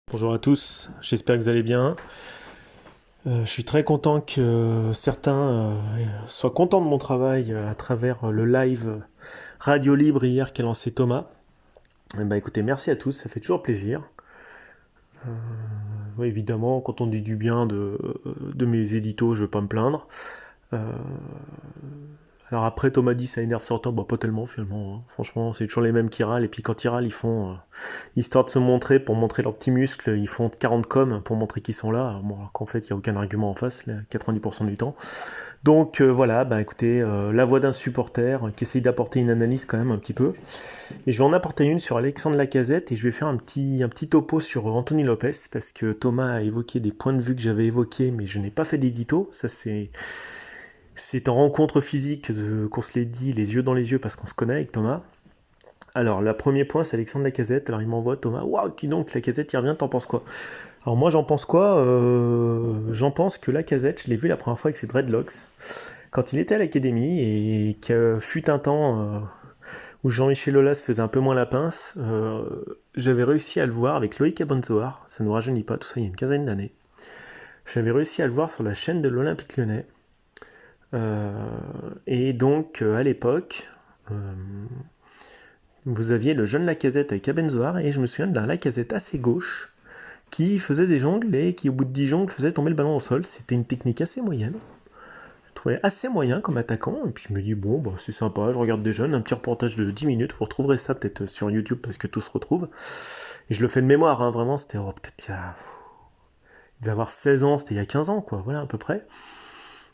Bonjour à tous, j'espère que vous allez bien. Je suis très content que certains soient contents de mon travail à travers le live Radio Libre hier qu'a lancé Thomas. Écoutez, merci à tous, ça fait toujours plaisir. Oui, évidemment, quand on dit du bien de mes éditos, je ne veux pas me plaindre. Euh, Alors après, Thomas dit ça énerve certains, pas tellement finalement, hein. Franchement, c'est toujours les mêmes qui râlent, et puis quand ils râlent, ils font, histoire de se montrer, pour montrer leurs petits muscles, ils font 40 coms pour montrer qu'ils sont là, bon, alors qu'en fait, il n'y a aucun argument en face, là, 90% du temps. Donc voilà, écoutez, la voix d'un supporter qui essaye d'apporter une analyse quand même un petit peu. Et je vais en apporter une sur Alexandre Lacazette, et je vais faire un petit topo sur Anthony Lopez, parce que Thomas a évoqué des points de vue que j'avais évoqués, mais je n'ai pas fait d'édito, ça c'est en rencontre physique qu'on se l'est dit les yeux dans les yeux parce qu'on se connaît avec Thomas. Alors, le premier point, c'est Alexandre Lacazette. Alors, il m'envoie Thomas. Waouh, dis donc, Lacazette, il revient, t'en penses quoi? Alors, moi, j'en pense quoi? J'en pense que Lacazette, je l'ai vu la première fois avec ses dreadlocks, quand il était à l'académie et que fut un temps où Jean-Michel Aulas faisait un peu moins la pince, j'avais réussi à le voir avec Loïc Abonzoar, ça ne nous rajeunit pas, tout ça il y a une quinzaine d'années. J'avais réussi à le voir sur la chaîne de l'Olympique Lyonnais. Et donc, à l'époque, vous aviez le jeune Lacazette avec Abenzoar, et je me souviens d'un Lacazette assez gauche qui faisait des jongles et qui, au bout de 10 jongles, faisait tomber le ballon au sol. C'était une technique assez moyenne. Je trouvais assez moyen comme attaquant, et puis je me dis, bon, c'est sympa, je regarde des jeunes, un petit reportage de 10 minutes, vous retrouverez ça peut-être sur YouTube parce que tout se retrouve. Et je le fais de mémoire, hein, vraiment, c'était peut-être il devait avoir 16 ans, c'était il y a 15 ans, quoi, voilà, à peu près.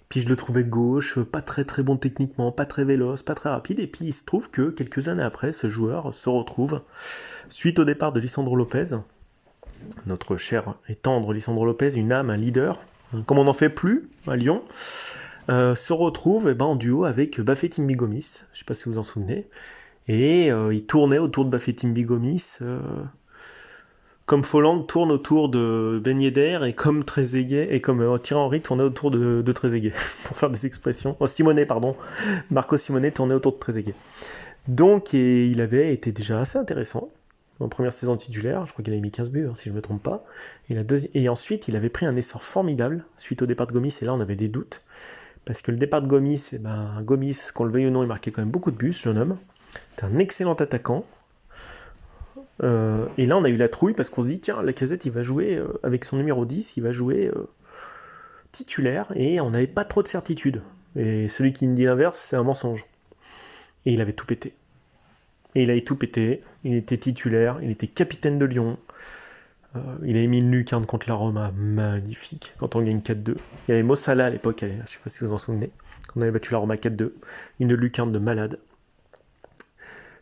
Puis je le trouvais gauche, pas très très bon techniquement, pas très véloce, pas très rapide, et puis il se trouve que quelques années après, ce joueur se retrouve, suite au départ de Lisandro Lopez, notre cher et tendre Lisandro Lopez, une âme, un leader, comme on n'en fait plus à Lyon, se retrouve en duo avec Bafétimbi Gomis, je sais pas si vous en souvenez, et il tournait autour de Bafétimbi Gomis, comme Folland tourne autour de Ben Yedder, et comme Trezeguet, et comme Thierry Henry tournait autour de Trezeguet, pour faire des expressions. Oh, Simonet, pardon. Marco Simonet tournait autour de Trezeguet. Donc, et il avait été déjà assez intéressant en première saison titulaire. Je crois qu'il avait mis 15 buts, si je ne me trompe pas. Et ensuite, il avait pris un essor formidable suite au départ de Gomis, et là, on avait des doutes. Parce que le départ de Gomis, Gomis, qu'on le veuille ou non, il marquait quand même beaucoup de buts, ce jeune homme. C'était un excellent attaquant. Et là, on a eu la trouille parce qu'on se dit, tiens, Lacazette, il va jouer avec son numéro 10, il va jouer titulaire, et on n'avait pas trop de certitude. Et celui qui me dit l'inverse, c'est un mensonge. Et il avait tout pété. Et il avait tout pété, il était titulaire, il était capitaine de Lyon, il avait mis une lucarne contre la Roma, magnifique, quand on gagne 4-2. Il y avait Mossala à l'époque, je ne sais pas si vous vous en souvenez, quand on avait battu la Roma 4-2, une lucarne de malade.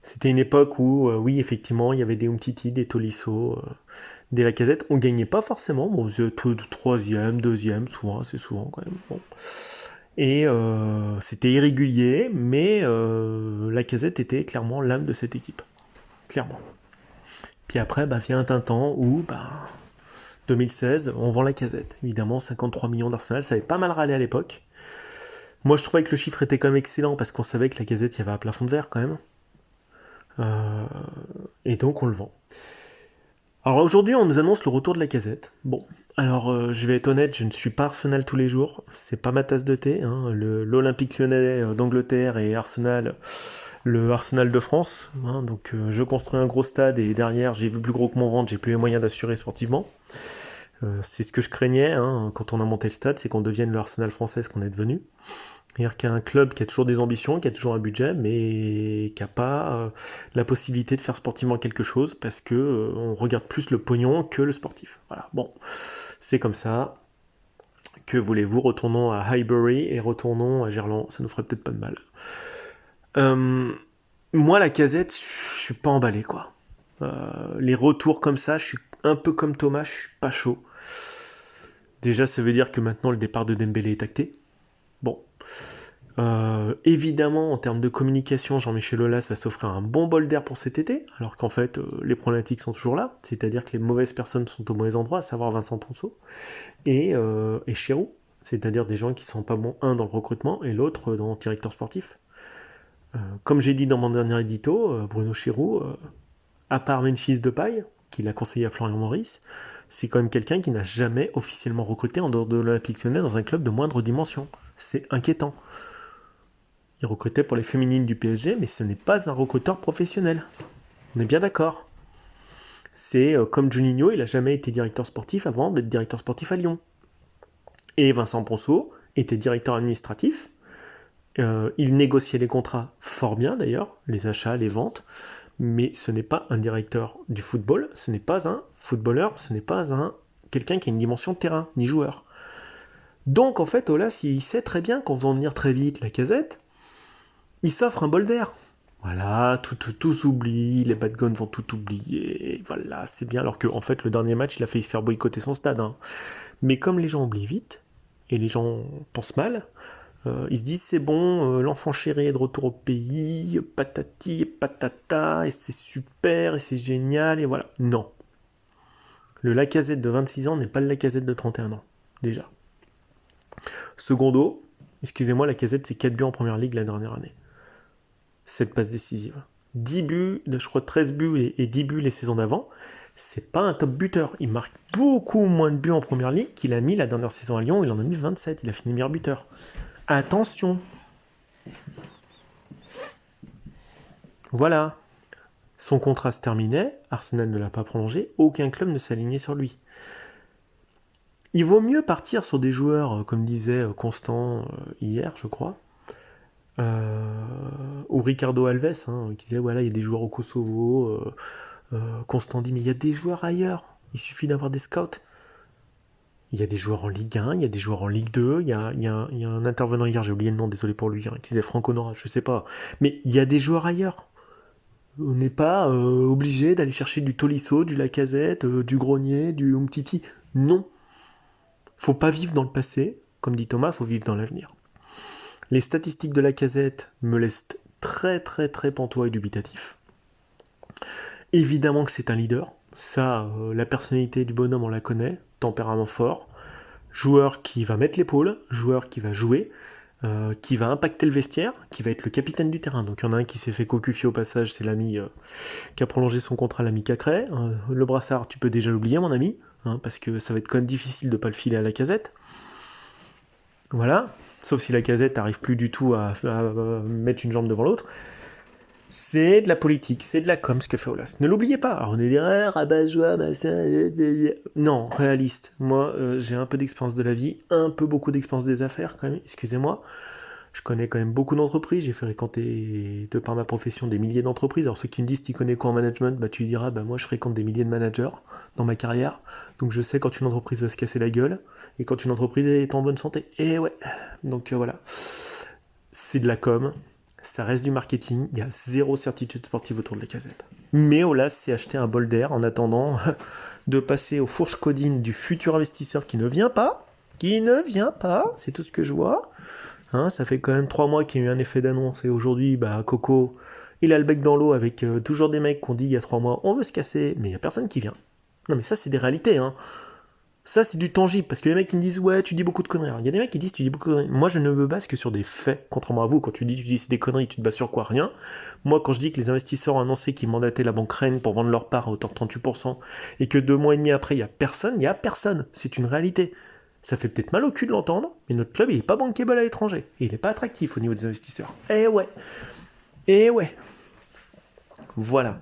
C'était une époque où, oui, effectivement, il y avait des Umtiti, des Tolisso, des Lacazette. On gagnait pas forcément, bon, troisième, deuxième, souvent, assez souvent quand même. Bon. Et c'était irrégulier, mais Lacazette était clairement l'âme de cette équipe. Clairement. Puis après, vient un temps où, 2016, on vend Lacazette. Évidemment, 53 millions d'Arsenal, ça avait pas mal râlé à l'époque. Moi, je trouvais que le chiffre était quand même excellent, parce qu'on savait que Lacazette, il y avait un plafond de verre quand même. Et donc on le vend. Alors aujourd'hui, on nous annonce le retour de Lacazette. Bon, alors je vais être honnête, je ne suis pas Arsenal tous les jours, c'est pas ma tasse de thé, hein. L'Olympique Lyonnais d'Angleterre et Arsenal, le Arsenal de France, hein. Donc je construis un gros stade et derrière j'ai vu plus gros que mon ventre, j'ai plus les moyens d'assurer sportivement. C'est ce que je craignais, hein, quand on a monté le stade, c'est qu'on devienne le Arsenal français, ce qu'on est devenu. C'est-à-dire qu'il y a un club qui a toujours des ambitions, qui a toujours un budget, mais qui n'a pas la possibilité de faire sportivement quelque chose, parce que on regarde plus le pognon que le sportif. Voilà, bon, c'est comme ça. Que voulez-vous, retournons à Highbury et retournons à Gerland, ça nous ferait peut-être pas de mal. Moi, Lacazette, je suis pas emballé, quoi. Les retours comme ça, je suis un peu comme Thomas, je suis pas chaud. Déjà, ça veut dire que maintenant le départ de Dembélé est acté. Bon. Évidemment, en termes de communication, Jean-Michel Aulas va s'offrir un bon bol d'air pour cet été, alors qu'en fait, les problématiques sont toujours là, c'est-à-dire que les mauvaises personnes sont au mauvais endroit, à savoir Vincent Ponceau et Chirou, c'est-à-dire des gens qui sont pas bons, un dans le recrutement et l'autre dans le directeur sportif. Comme j'ai dit dans mon dernier édito, Bruno Chirou, à part Memphis Depay, qu'il a conseillé à Florian Maurice, c'est quand même quelqu'un qui n'a jamais officiellement recruté en dehors de l'Olympique Lyonnais dans un club de moindre dimension. C'est inquiétant. Il recrutait pour les féminines du PSG, mais ce n'est pas un recruteur professionnel. On est bien d'accord. C'est comme Juninho, il n'a jamais été directeur sportif avant d'être directeur sportif à Lyon. Et Vincent Ponceau était directeur administratif. Il négociait les contrats fort bien d'ailleurs, les achats, les ventes, mais ce n'est pas un directeur du football, ce n'est pas un footballeur, ce n'est pas quelqu'un qui a une dimension terrain, ni joueur. Donc en fait, Aulas, il sait très bien qu'en faisant venir très vite Lacazette, il s'offre un bol d'air. Voilà, tout s'oublie, les bad guns vont tout oublier, voilà, c'est bien, alors qu'en fait, le dernier match, il a failli se faire boycotter son stade. Hein. Mais comme les gens oublient vite, et les gens pensent mal, ils se disent c'est bon, l'enfant chéri est de retour au pays, patati et patata, et c'est super, et c'est génial, et voilà. Non. Le Lacazette de 26 ans n'est pas le Lacazette de 31 ans, déjà. Secondo, excusez-moi, Lacazette c'est 4 buts en première ligue la dernière année. 7 passes décisives. 10 buts, je crois 13 buts et 10 buts les saisons d'avant. C'est pas un top buteur. Il marque beaucoup moins de buts en première ligue qu'il a mis la dernière saison à Lyon. Il en a mis 27. Il a fini meilleur buteur. Attention. Voilà. Son contrat se terminait. Arsenal ne l'a pas prolongé. Aucun club ne s'alignait sur lui. Il vaut mieux partir sur des joueurs, comme disait Constant hier, je crois. Ou Ricardo Alves, qui disait voilà, il y a des joueurs au Kosovo. Constant dit mais il y a des joueurs ailleurs. Il suffit d'avoir des scouts. Il y a des joueurs en Ligue 1, il y a des joueurs en Ligue 2, il y a un intervenant hier, j'ai oublié le nom, désolé pour lui, qui disait Franco Nora, je sais pas. Mais il y a des joueurs ailleurs. On n'est pas obligé d'aller chercher du Tolisso, du Lacazette, du Grenier, du Umtiti. Non. Faut pas vivre dans le passé, comme dit Thomas, faut vivre dans l'avenir. Les statistiques de Lacazette me laissent très très très pantois et dubitatif. Évidemment que c'est un leader. Ça, la personnalité du bonhomme, on la connaît. Tempérament fort. Joueur qui va mettre l'épaule. Joueur qui va jouer. Qui va impacter le vestiaire. Qui va être le capitaine du terrain. Donc il y en a un qui s'est fait cocufier au passage. C'est l'ami qui a prolongé son contrat, l'ami Cacré. Le brassard, tu peux déjà l'oublier, mon ami. Parce que ça va être quand même difficile de ne pas le filer à Lacazette. Voilà. Sauf si Lacazette n'arrive plus du tout à mettre une jambe devant l'autre. C'est de la politique, c'est de la com ce que fait Aulas. Ne l'oubliez pas. Alors on est des rabat-joie, non, réaliste. Moi, j'ai un peu d'expérience de la vie, un peu beaucoup d'expérience des affaires quand même, excusez-moi. Je connais quand même beaucoup d'entreprises, j'ai fait fréquenter, de par ma profession, des milliers d'entreprises. Alors ceux qui me disent, tu connais quoi en management, tu diras, moi je fréquente des milliers de managers dans ma carrière. Donc je sais quand une entreprise va se casser la gueule, et quand une entreprise est en bonne santé. Et ouais, donc voilà. C'est de la com. Ça reste du marketing, il y a zéro certitude sportive autour de Lacazette. Mais Aulas s'est acheté un bol d'air en attendant de passer aux fourches codines du futur investisseur qui ne vient pas, c'est tout ce que je vois. Ça fait quand même 3 mois qu'il y a eu un effet d'annonce et aujourd'hui, Coco, il a le bec dans l'eau avec toujours des mecs qu'on dit il y a 3 mois, on veut se casser, mais il n'y a personne qui vient. Non mais ça c'est des réalités, Ça, c'est du tangible, parce que les mecs qui me disent « Ouais, tu dis beaucoup de conneries. » Alors, il y a des mecs qui disent « Tu dis beaucoup de conneries. » Moi, je ne me base que sur des faits. Contrairement à vous, quand tu dis c'est des conneries, tu te bases sur quoi? Rien. Moi, quand je dis que les investisseurs ont annoncé qu'ils mandataient la banque Rennes pour vendre leur part à hauteur de 38%, et que 2 mois et demi après, il n'y a personne. C'est une réalité. Ça fait peut-être mal au cul de l'entendre, mais notre club, il n'est pas bankable à l'étranger. Et il n'est pas attractif au niveau des investisseurs. Eh ouais. Voilà.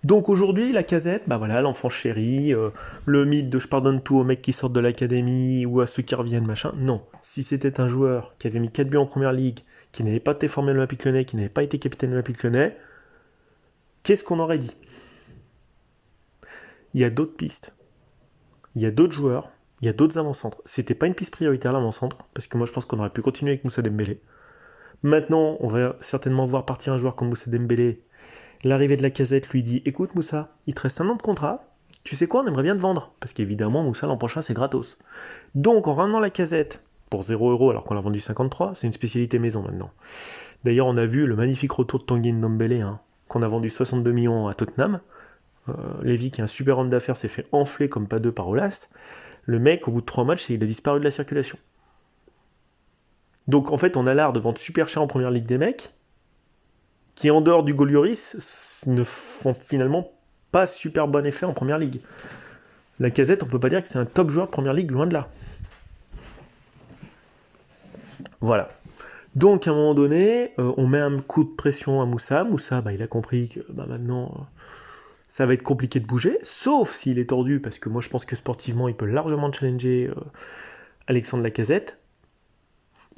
Donc aujourd'hui, Lacazette, voilà, l'enfant chéri, le mythe de je pardonne tout aux mecs qui sortent de l'académie ou à ceux qui reviennent, machin. Non. Si c'était un joueur qui avait mis 4 buts en première ligue, qui n'avait pas été formé à l'Olympique Lyonnais, qui n'avait pas été capitaine de l'Olympique Lyonnais, qu'est-ce qu'on aurait dit? Il y a d'autres pistes. Il y a d'autres joueurs. Il y a d'autres avant-centres. C'était pas une piste prioritaire, l'avant-centre, parce que moi je pense qu'on aurait pu continuer avec Moussa Dembélé. Maintenant, on va certainement voir partir un joueur comme Moussa Dembélé. L'arrivée de Lacazette lui dit « Écoute Moussa, il te reste un an de contrat, tu sais quoi, on aimerait bien te vendre. » Parce qu'évidemment, Moussa, l'an prochain, c'est gratos. Donc, en ramenant Lacazette pour 0€ alors qu'on l'a vendu 53, c'est une spécialité maison maintenant. D'ailleurs, on a vu le magnifique retour de Tanguy Ndombele, qu'on a vendu 62 millions à Tottenham. Lévy, qui a un super homme d'affaires, s'est fait enfler comme pas deux par Aulas. Le mec, au bout de 3 matchs, il a disparu de la circulation. Donc, en fait, on a l'art de vendre super cher en première ligue des mecs, qui en dehors du Golioris ne font finalement pas super bon effet en première ligue. Lacazette, on peut pas dire que c'est un top joueur de première ligue, loin de là. Voilà. Donc à un moment donné, on met un coup de pression à Moussa. Moussa, il a compris que maintenant, ça va être compliqué de bouger, sauf s'il est tordu, parce que moi je pense que sportivement, il peut largement challenger Alexandre Lacazette.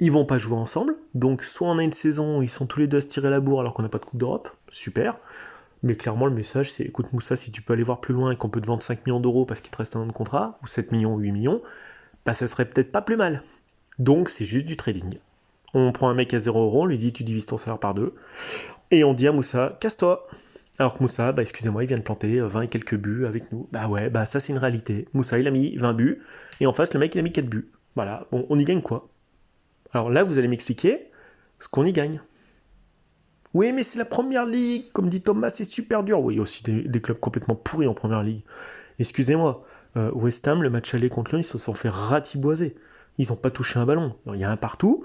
Ils vont pas jouer ensemble, donc soit on a une saison où ils sont tous les deux à se tirer la bourre alors qu'on n'a pas de Coupe d'Europe, super. Mais clairement, le message, c'est écoute Moussa, si tu peux aller voir plus loin et qu'on peut te vendre 5 millions d'euros parce qu'il te reste un an de contrat, ou 7 millions ou 8 millions, ça serait peut-être pas plus mal. Donc c'est juste du trading. On prend un mec à 0 euros, on lui dit tu divises ton salaire par 2, et on dit à Moussa, casse-toi. Alors que Moussa, excusez-moi, il vient de planter 20 et quelques buts avec nous. Ça c'est une réalité. Moussa, il a mis 20 buts, et en face, le mec, il a mis 4 buts. Voilà, bon, on y gagne quoi? Alors là, vous allez m'expliquer ce qu'on y gagne. Oui, mais c'est la première ligue, comme dit Thomas, c'est super dur. Oui, il y a aussi des clubs complètement pourris en première ligue. Excusez-moi, West Ham, le match aller contre Lyon, ils se sont fait ratiboiser. Ils n'ont pas touché un ballon. Alors, il y a un partout,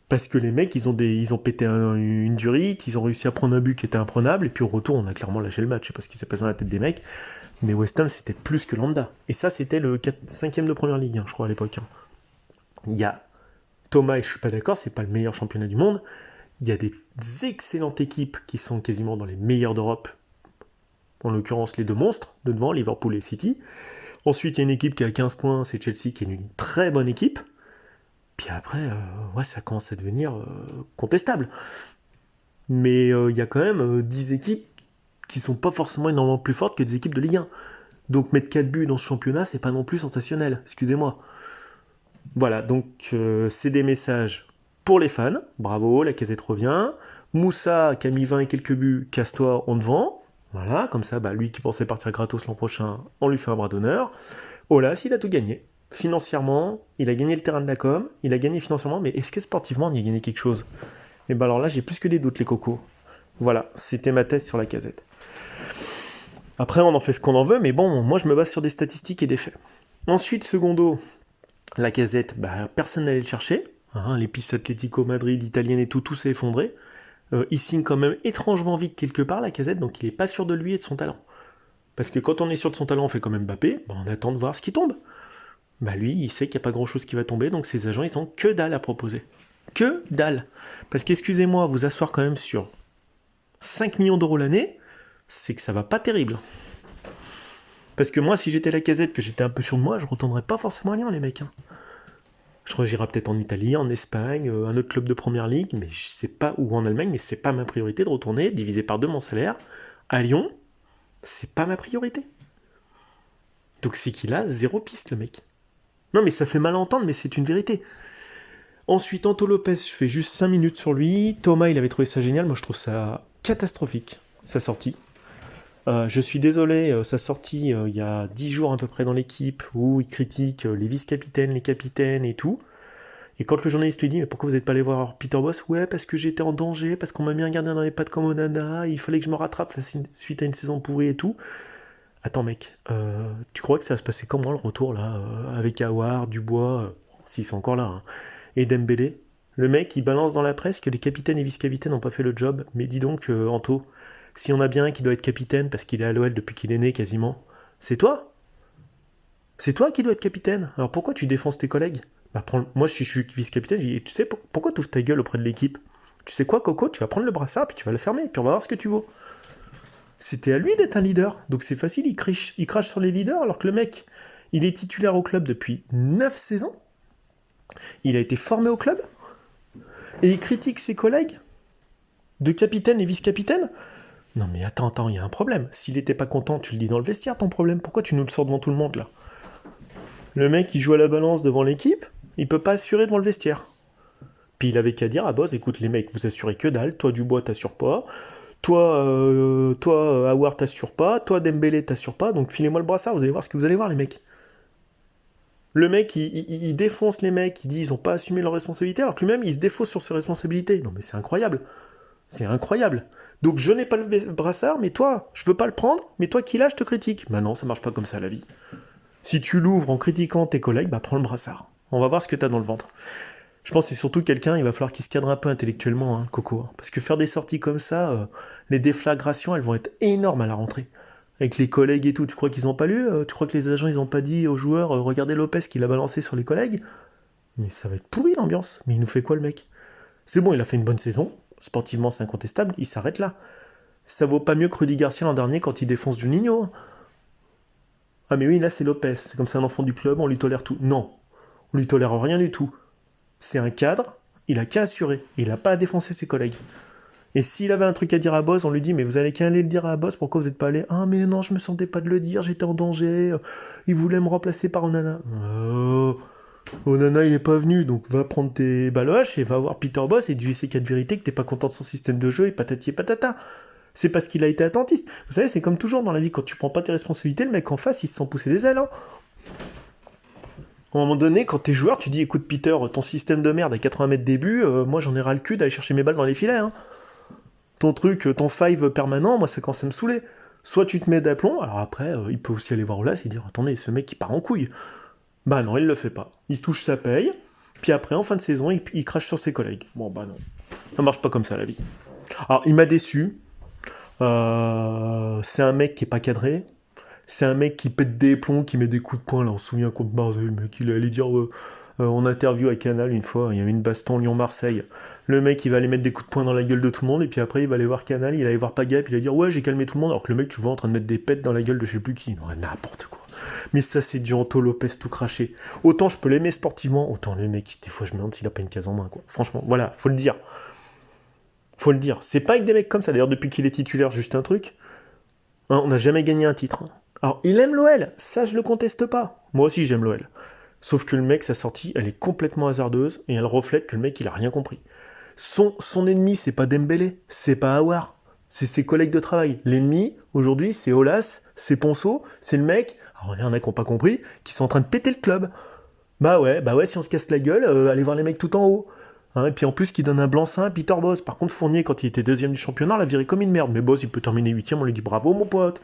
parce que les mecs, ils ont pété une durite, ils ont réussi à prendre un but qui était imprenable, et puis au retour, on a clairement lâché le match. Je sais pas ce qui s'est passé dans la tête des mecs, mais West Ham, c'était plus que lambda. Et ça, c'était le 5e de première ligue, je crois, à l'époque. Il y a Thomas, et je suis pas d'accord, c'est pas le meilleur championnat du monde. Il y a des excellentes équipes qui sont quasiment dans les meilleures d'Europe. En l'occurrence, les deux monstres, de devant, Liverpool et City. Ensuite, il y a une équipe qui a 15 points, c'est Chelsea, qui est une très bonne équipe. Puis après, ça commence à devenir contestable. Mais il y a quand même 10 équipes qui sont pas forcément énormément plus fortes que des équipes de Ligue 1. Donc mettre 4 buts dans ce championnat, c'est pas non plus sensationnel, excusez-moi. Voilà, donc c'est des messages pour les fans. Bravo, Lacazette revient. Moussa, qui a mis 20 et quelques buts, casse-toi, on te vend. Voilà, comme ça, lui qui pensait partir gratos l'an prochain, on lui fait un bras d'honneur. Olas, il a tout gagné. Financièrement, il a gagné le terrain de la com, il a gagné financièrement, mais est-ce que sportivement, on y a gagné quelque chose? Et alors là, j'ai plus que des doutes, les cocos. Voilà, c'était ma thèse sur Lacazette. Après, on en fait ce qu'on en veut, mais bon, moi je me base sur des statistiques et des faits. Ensuite, secondo, Lacazette, personne n'allait le chercher. Les pistes Atlético Madrid, italiennes et tout s'est effondré. Il signe quand même étrangement vite quelque part, Lacazette, donc il est pas sûr de lui et de son talent. Parce que quand on est sûr de son talent, on fait comme Mbappé, on attend de voir ce qui tombe. Lui, il sait qu'il n'y a pas grand-chose qui va tomber, donc ses agents, ils ont que dalle à proposer. Que dalle. Parce qu'excusez-moi, vous asseoir quand même sur 5 millions d'euros l'année, c'est que ça va pas terrible. Parce que moi, si j'étais Lacazette, que j'étais un peu sûr de moi, je retournerais pas forcément à Lyon, les mecs. Je crois que j'irai peut-être en Italie, en Espagne, un autre club de première ligue, mais je sais pas, ou en Allemagne, mais c'est pas ma priorité de retourner, diviser par 2 mon salaire. À Lyon, c'est pas ma priorité. Donc c'est qu'il a 0 piste, le mec. Non, mais ça fait mal à entendre, mais c'est une vérité. Ensuite, Anto Lopez, je fais juste 5 minutes sur lui. Thomas, il avait trouvé ça génial. Moi, je trouve ça catastrophique, sa sortie. Je suis désolé, sa sortie il y a 10 jours à peu près dans l'équipe, où il critique les vice-capitaines, les capitaines et tout. Et quand le journaliste lui dit « Mais pourquoi vous n'êtes pas allé voir Peter Bosz ?»« Ouais, parce que j'étais en danger, parce qu'on m'a mis un gardien dans les pattes comme Onana, il fallait que je me rattrape suite à une saison pourrie et tout. » Attends mec, tu crois que ça va se passer comment le retour là, avec Aouar, Dubois, s'ils sont encore là, et Dembélé? Le mec il balance dans la presse que les capitaines et vice-capitaines n'ont pas fait le job, mais dis donc Anto, si on a bien un qui doit être capitaine parce qu'il est à l'OL depuis qu'il est né quasiment, c'est toi? C'est toi qui dois être capitaine. Alors pourquoi tu défonces tes collègues? Moi si je suis vice-capitaine, je dis, tu sais pourquoi tu ouvres ta gueule auprès de l'équipe? Tu sais quoi Coco, tu vas prendre le brassard puis tu vas le fermer, puis on va voir ce que tu vaux. C'était à lui d'être un leader. Donc c'est facile, il crache sur les leaders, alors que le mec, il est titulaire au club depuis 9 saisons. Il a été formé au club. Et il critique ses collègues de capitaine et vice-capitaine. Non mais attends, il y a un problème. S'il était pas content, tu le dis dans le vestiaire, ton problème. Pourquoi tu nous le sors devant tout le monde, là? Le mec, il joue à la balance devant l'équipe, il peut pas assurer devant le vestiaire. Puis il avait qu'à dire, boss, écoute les mecs, vous assurez que dalle, toi Dubois t'assures pas, toi Aouar t'assure pas, toi Dembélé t'assure pas, donc filez-moi le brassard, vous allez voir ce que vous allez voir les mecs. Le mec, il défonce les mecs, il dit ils ont pas assumé leurs responsabilités, alors que lui-même, il se défausse sur ses responsabilités. Non mais c'est incroyable. C'est incroyable. Donc je n'ai pas le brassard, mais toi, je veux pas le prendre, mais toi qui l'as, je te critique. Non, ça marche pas comme ça la vie. Si tu l'ouvres en critiquant tes collègues, prends le brassard. On va voir ce que t'as dans le ventre. Je pense que c'est surtout quelqu'un, il va falloir qu'il se cadre un peu intellectuellement, Coco. Parce que faire des sorties comme ça, les déflagrations, elles vont être énormes à la rentrée. avec les collègues et tout. Tu crois qu'ils ont pas lu? Tu crois que les agents, ils ont pas dit aux joueurs, regardez Lopez qui l'a balancé sur les collègues? Mais ça va être pourri l'ambiance. Mais il nous fait quoi le mec? C'est bon, il a fait une bonne saison. Sportivement, c'est incontestable. Il s'arrête là. Ça vaut pas mieux que Rudy Garcia l'an dernier quand il défonce Juninho. Ah mais oui, là c'est Lopez. C'est comme c'est un enfant du club, on lui tolère tout. Non, on lui tolère rien du tout. C'est un cadre, il a qu'à assurer. Il a pas à défoncer ses collègues. Et s'il avait un truc à dire à Boss, on lui dit, mais vous allez qu'à aller le dire à Boss, pourquoi vous n'êtes pas allé? Ah mais non, je me sentais pas de le dire, j'étais en danger, il voulait me remplacer par Onana. Onana il est pas venu, donc va prendre tes baloches et va voir Peter Boss et dis ses quatre vérités que t'es pas content de son système de jeu et patati et patata. C'est parce qu'il a été attentiste. Vous savez, c'est comme toujours dans la vie, quand tu prends pas tes responsabilités, le mec en face, il se sent pousser des ailes. Hein. À un moment donné, quand t'es joueur, tu dis, écoute Peter, ton système de merde à 80 mètres début, moi j'en ai ras le cul d'aller chercher mes balles dans les filets. Hein. Ton truc, ton five permanent, moi ça commence à me saouler. Soit tu te mets d'aplomb, alors après, il peut aussi aller voir Olas et dire, attendez, ce mec il part en couille. Bah non, il le fait pas. Il touche sa paye, puis après, en fin de saison, il crache sur ses collègues. Bon bah non. Ça marche pas comme ça la vie. Alors, il m'a déçu. C'est un mec qui est pas cadré. C'est un mec qui pète des plombs, qui met des coups de poing. Là, on se souvient contre Marseille, le mec, il allait dire en interview à Canal une fois, il y avait une baston Lyon-Marseille. Le mec, il va aller mettre des coups de poing dans la gueule de tout le monde, et puis après, il va aller voir Canal, il va aller voir Pagap, il va dire ouais, j'ai calmé tout le monde, alors que le mec, tu vois, en train de mettre des pètes dans la gueule de je sais plus qui. Non, n'importe quoi. Mais ça, c'est du Anto Lopez tout craché. Autant je peux l'aimer sportivement, autant le mec, des fois, je me demande s'il a pas une case en main, quoi. Franchement, voilà, faut le dire. Faut le dire. C'est pas avec des mecs comme ça. D'ailleurs, depuis qu'il est titulaire, juste un truc. Hein, on n'a jamais gagné un titre. Alors, il aime l'OL. Ça, je le conteste pas. Moi aussi, j'aime l'OL. Sauf que le mec, sa sortie, elle est complètement hasardeuse et elle reflète que le mec, il a rien compris. Son ennemi, c'est pas Dembélé, c'est pas Aouar, c'est ses collègues de travail. L'ennemi, aujourd'hui, c'est Olas, c'est Ponceau, c'est le mec, alors il y en a qui n'ont pas compris, qui sont en train de péter le club. Bah ouais, si on se casse la gueule, allez voir les mecs tout en haut. Hein, et puis en plus, qui donne un blanc-seing à Peter Bosz. Par contre, Fournier, quand il était deuxième du championnat, l'a viré comme une merde. Mais Bosz, il peut terminer huitième, on lui dit bravo, mon pote.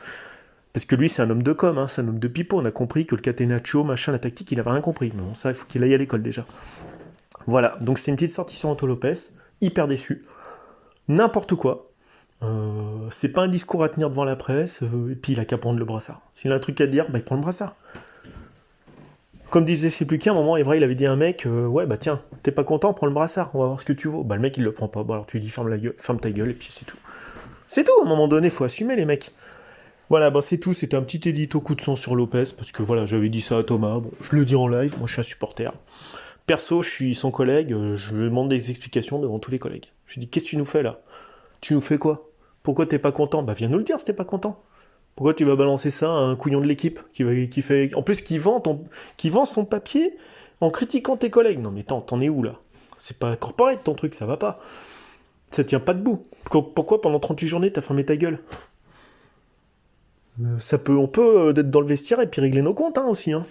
Parce que lui, c'est un homme de com, hein, c'est un homme de pipeau. On a compris que le catenaccio, machin, la tactique, il avait rien compris. Mais bon, ça, il faut qu'il aille à l'école déjà. Voilà, donc c'est une petite sortie sur Anto Lopez. Hyper déçu. N'importe quoi. C'est pas un discours à tenir devant la presse. Et puis il a qu'à prendre le brassard. S'il a un truc à dire, bah, il prend le brassard. Comme disait, je sais plus qui, à un moment, Evra, il avait dit à un mec, ouais, bah tiens, t'es pas content, prends le brassard, on va voir ce que tu vaux. Bah le mec, il le prend pas, bah alors tu lui dis, ferme ta gueule, et puis c'est tout. C'est tout, à un moment donné, faut assumer, les mecs. Voilà, bah c'est tout, c'était un petit édito coup de sang sur Lopez, parce que voilà, j'avais dit ça à Thomas, bon, je le dis en live, moi je suis un supporter. Perso, je suis son collègue, je lui demande des explications devant tous les collègues. Je lui dis, qu'est-ce que tu nous fais là? Tu nous fais quoi? Pourquoi t'es pas content? Bah viens nous le dire si t'es pas content. Pourquoi tu vas balancer ça à un couillon de l'équipe qui fait, en plus qui vend son papier en critiquant tes collègues? Non mais t'en es où là? C'est pas corporate ton truc, ça va pas. Ça tient pas debout. Pourquoi pendant 38 journées t'as fermé ta gueule? On peut être dans le vestiaire et puis régler nos comptes hein, aussi. Hein.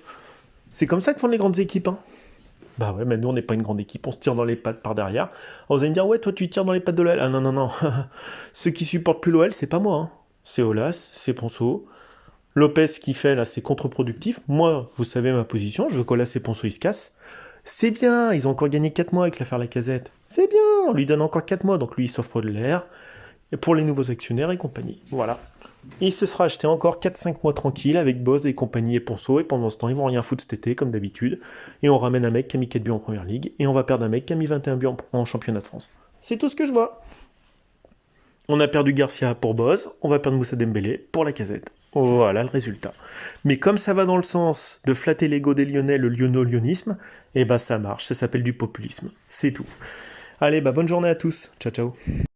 C'est comme ça que font les grandes équipes. Hein. Bah ouais, mais nous on n'est pas une grande équipe, on se tire dans les pattes par derrière. Alors, vous allez me dire, ouais, toi tu tires dans les pattes de l'OL. Ah non, non, non. Ceux qui supportent plus l'OL, c'est pas moi. Hein. C'est Olas, c'est Ponceau. Lopez, ce qu'il fait là, c'est contre-productif. Moi, vous savez ma position, je veux qu'Olas et Ponceau ils se cassent. C'est bien, ils ont encore gagné 4 mois avec l'affaire Lacazette. C'est bien, on lui donne encore 4 mois, donc lui il s'offre de l'air. Et pour les nouveaux actionnaires et compagnie. Voilà. Il se sera acheté encore 4-5 mois tranquille avec Boz et compagnie et Ponceau, et pendant ce temps, ils vont rien foutre cet été, comme d'habitude. Et on ramène un mec qui a mis 4 buts en première ligue, et on va perdre un mec qui a mis 21 buts en championnat de France. C'est tout ce que je vois. On a perdu Garcia pour Boz, on va perdre Moussa Dembélé pour Lacazette. Voilà le résultat. Mais comme ça va dans le sens de flatter l'ego des Lyonnais, le lyonno-lyonisme, et bah ça marche, ça s'appelle du populisme. C'est tout. Allez, bah bonne journée à tous. Ciao, ciao.